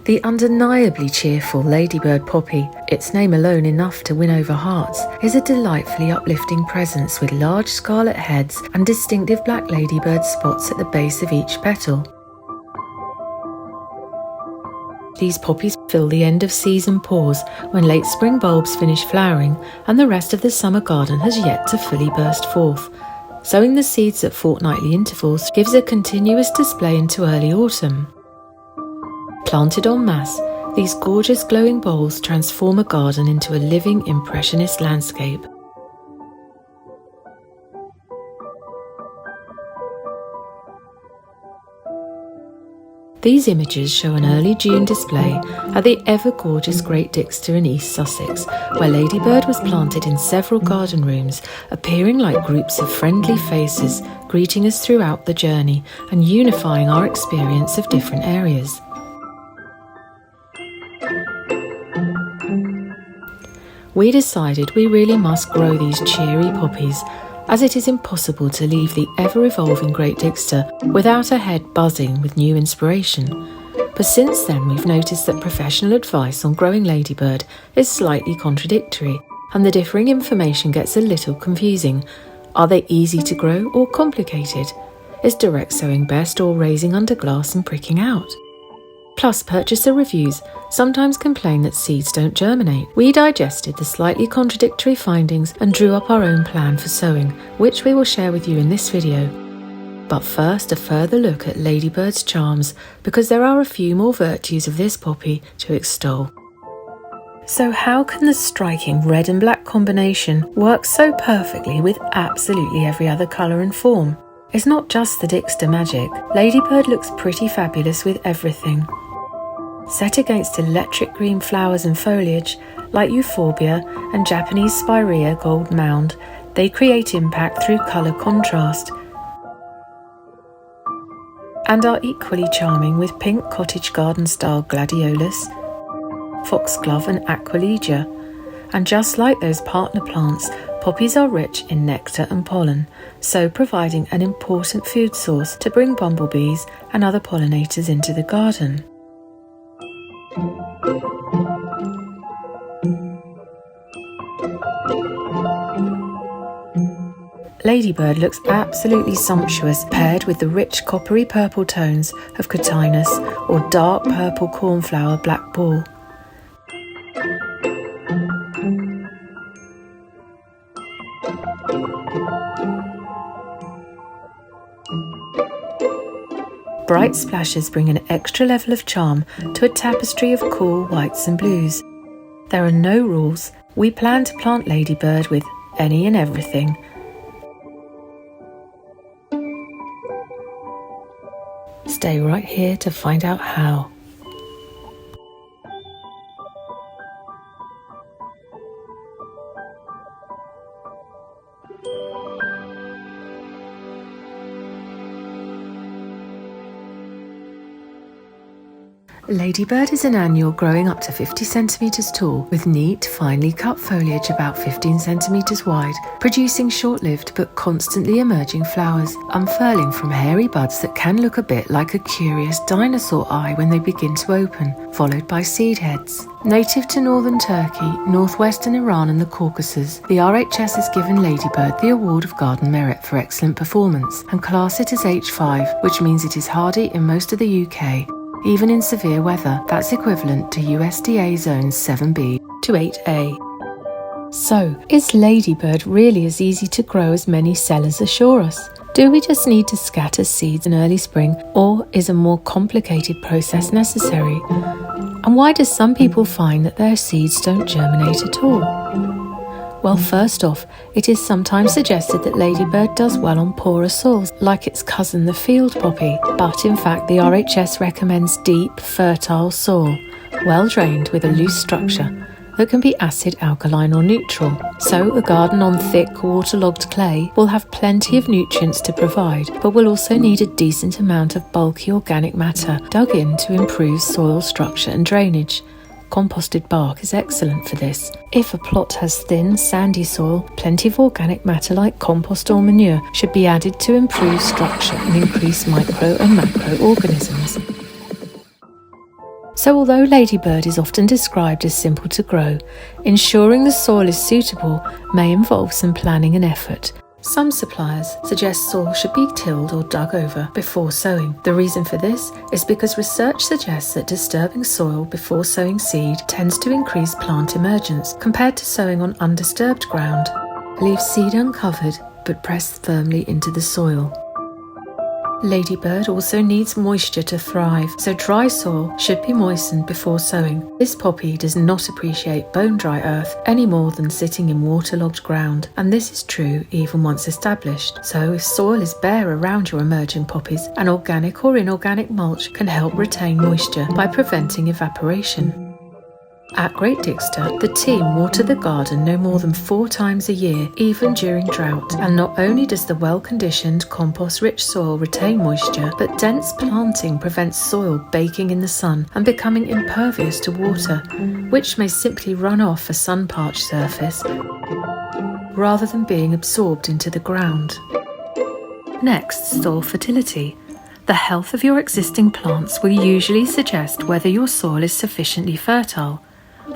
The undeniably cheerful Ladybird poppy, its name alone enough to win over hearts, is a delightfully uplifting presence with large scarlet heads and distinctive black ladybird spots at the base of each petal. These poppies fill the end-of-season pause when late spring bulbs finish flowering and the rest of the summer garden has yet to fully burst forth. Sowing the seeds at fortnightly intervals gives a continuous display into early autumn. Planted en masse, these gorgeous glowing bowls transform a garden into a living impressionist landscape. These images show an early June display at the ever-gorgeous Great Dixter in East Sussex, where Ladybird was planted in several garden rooms, appearing like groups of friendly faces, greeting us throughout the journey and unifying our experience of different areas. We decided we really must grow these cheery poppies, as it is impossible to leave the ever-evolving Great Dixter without a head buzzing with new inspiration. But since then we've noticed that professional advice on growing Ladybird is slightly contradictory, and the differing information gets a little confusing. Are they easy to grow or complicated? Is direct sowing best or raising under glass and pricking out? Plus, purchaser reviews sometimes complain that seeds don't germinate. We digested the slightly contradictory findings and drew up our own plan for sowing, which we will share with you in this video. But first, a further look at Ladybird's charms, because there are a few more virtues of this poppy to extol. So how can the striking red and black combination work so perfectly with absolutely every other colour and form? It's not just the Dixter magic. Ladybird looks pretty fabulous with everything. Set against electric green flowers and foliage, like euphorbia and Japanese spirea gold mound, they create impact through colour contrast, and are equally charming with pink cottage garden style gladiolus, foxglove and aquilegia. And just like those partner plants, poppies are rich in nectar and pollen, so providing an important food source to bring bumblebees and other pollinators into the garden. Ladybird looks absolutely sumptuous paired with the rich coppery purple tones of cotinus or dark purple cornflower black ball. Bright splashes bring an extra level of charm to a tapestry of cool whites and blues. There are no rules. We plan to plant Ladybird with any and everything. Stay right here to find out how. Ladybird is an annual growing up to 50 centimetres tall, with neat, finely cut foliage about 15 centimetres wide, producing short-lived but constantly emerging flowers, unfurling from hairy buds that can look a bit like a curious dinosaur eye when they begin to open, followed by seed heads. Native to northern Turkey, northwestern Iran and the Caucasus, the RHS has given Ladybird the Award of Garden Merit for excellent performance and class it as H5, which means it is hardy in most of the UK. Even in severe weather, that's equivalent to USDA zones 7B to 8A. So, is Ladybird really as easy to grow as many sellers assure us? Do we just need to scatter seeds in early spring, or is a more complicated process necessary? And why do some people find that their seeds don't germinate at all? Well, first off, it is sometimes suggested that Ladybird does well on poorer soils, like its cousin the field poppy, but in fact the RHS recommends deep, fertile soil, well drained with a loose structure, that can be acid, alkaline or neutral. So a garden on thick, waterlogged clay will have plenty of nutrients to provide, but will also need a decent amount of bulky organic matter dug in to improve soil structure and drainage. Composted bark is excellent for this. If a plot has thin, sandy soil, plenty of organic matter like compost or manure should be added to improve structure and increase micro and macroorganisms. So although Ladybird is often described as simple to grow, ensuring the soil is suitable may involve some planning and effort. Some suppliers suggest soil should be tilled or dug over before sowing. The reason for this is because research suggests that disturbing soil before sowing seed tends to increase plant emergence compared to sowing on undisturbed ground. Leave seed uncovered but press firmly into the soil. Ladybird also needs moisture to thrive, so dry soil should be moistened before sowing. This poppy does not appreciate bone-dry earth any more than sitting in waterlogged ground, and this is true even once established. So if soil is bare around your emerging poppies, an organic or inorganic mulch can help retain moisture by preventing evaporation. At Great Dixter, the team water the garden no more than 4 times a year, even during drought. And not only does the well-conditioned, compost-rich soil retain moisture, but dense planting prevents soil baking in the sun and becoming impervious to water, which may simply run off a sun-parched surface rather than being absorbed into the ground. Next, soil fertility. The health of your existing plants will usually suggest whether your soil is sufficiently fertile.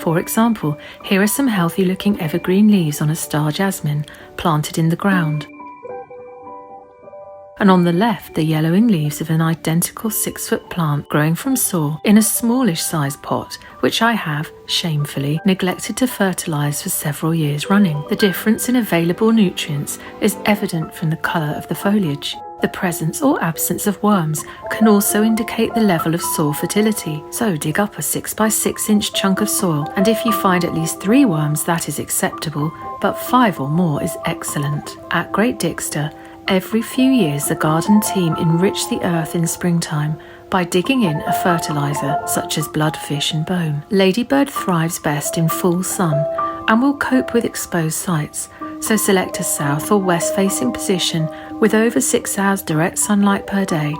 For example, here are some healthy-looking evergreen leaves on a star jasmine planted in the ground. And on the left, the yellowing leaves of an identical 6-foot plant growing from soil in a smallish-sized pot, which I have, shamefully, neglected to fertilise for several years running. The difference in available nutrients is evident from the colour of the foliage. The presence or absence of worms can also indicate the level of soil fertility. So dig up a 6 by 6 inch chunk of soil, and if you find at least 3 worms, that is acceptable, but 5 or more is excellent. At Great Dixter, every few years the garden team enrich the earth in springtime by digging in a fertiliser such as blood, fish and bone. Ladybird thrives best in full sun and will cope with exposed sites, so select a south or west facing position with over 6 hours direct sunlight per day.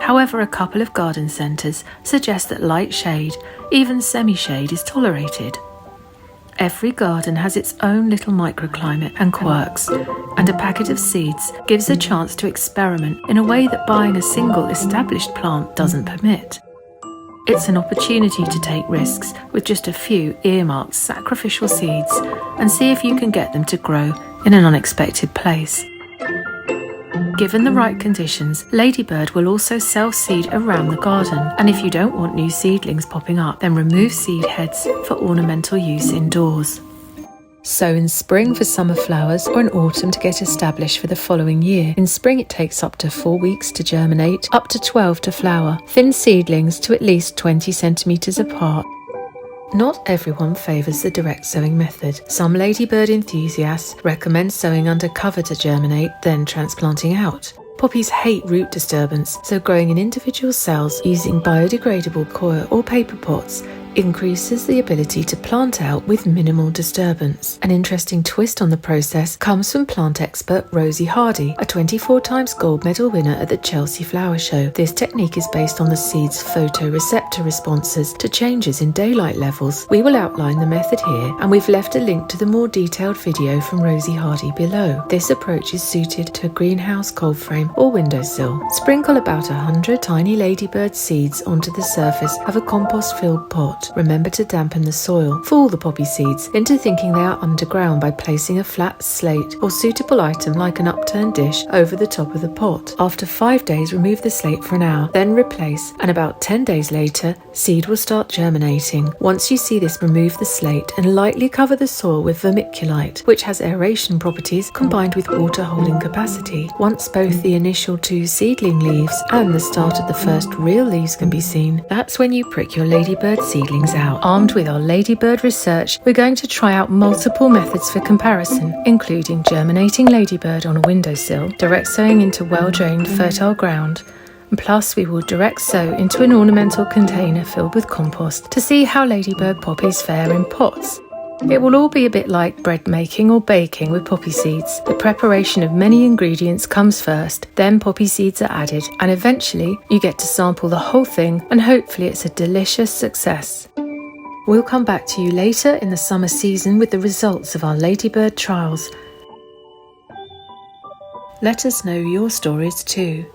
However, a couple of garden centres suggest that light shade, even semi-shade, is tolerated. Every garden has its own little microclimate and quirks, and a packet of seeds gives a chance to experiment in a way that buying a single established plant doesn't permit. It's an opportunity to take risks with just a few earmarked sacrificial seeds and see if you can get them to grow in an unexpected place. Given the right conditions, Ladybird will also self-seed around the garden, and if you don't want new seedlings popping up, then remove seed heads for ornamental use indoors. Sow in spring for summer flowers or in autumn to get established for the following year. In spring it takes up to 4 weeks to germinate, up to 12 to flower. Thin seedlings to at least 20 centimetres apart. Not everyone favours the direct sowing method. Some Ladybird enthusiasts recommend sowing under cover to germinate, then transplanting out. Poppies hate root disturbance, so growing in individual cells using biodegradable coir or paper pots increases the ability to plant out with minimal disturbance. An interesting twist on the process comes from plant expert Rosie Hardy, a 24 times gold medal winner at the Chelsea Flower Show. This technique is based on the seed's photoreceptor responses to changes in daylight levels. We will outline the method here, and we've left a link to the more detailed video from Rosie Hardy below. This approach is suited to a greenhouse, cold frame or windowsill. Sprinkle about 100 tiny Ladybird seeds onto the surface of a compost-filled pot. Remember to dampen the soil. Fool the poppy seeds into thinking they are underground by placing a flat slate or suitable item like an upturned dish over the top of the pot. After 5 days, remove the slate for an hour, then replace, and about 10 days later, seed will start germinating. Once you see this, remove the slate and lightly cover the soil with vermiculite, which has aeration properties combined with water holding capacity. Once both the initial 2 seedling leaves and the start of the first real leaves can be seen, that's when you prick your Ladybird seedlings out. Armed with our Ladybird research, we're going to try out multiple methods for comparison, including germinating Ladybird on a windowsill, direct sowing into well-drained fertile ground, and plus we will direct sow into an ornamental container filled with compost to see how Ladybird poppies fare in pots. It will all be a bit like bread making or baking with poppy seeds. The preparation of many ingredients comes first, then poppy seeds are added, and eventually you get to sample the whole thing and hopefully it's a delicious success. We'll come back to you later in the summer season with the results of our Ladybird trials. Let us know your stories too.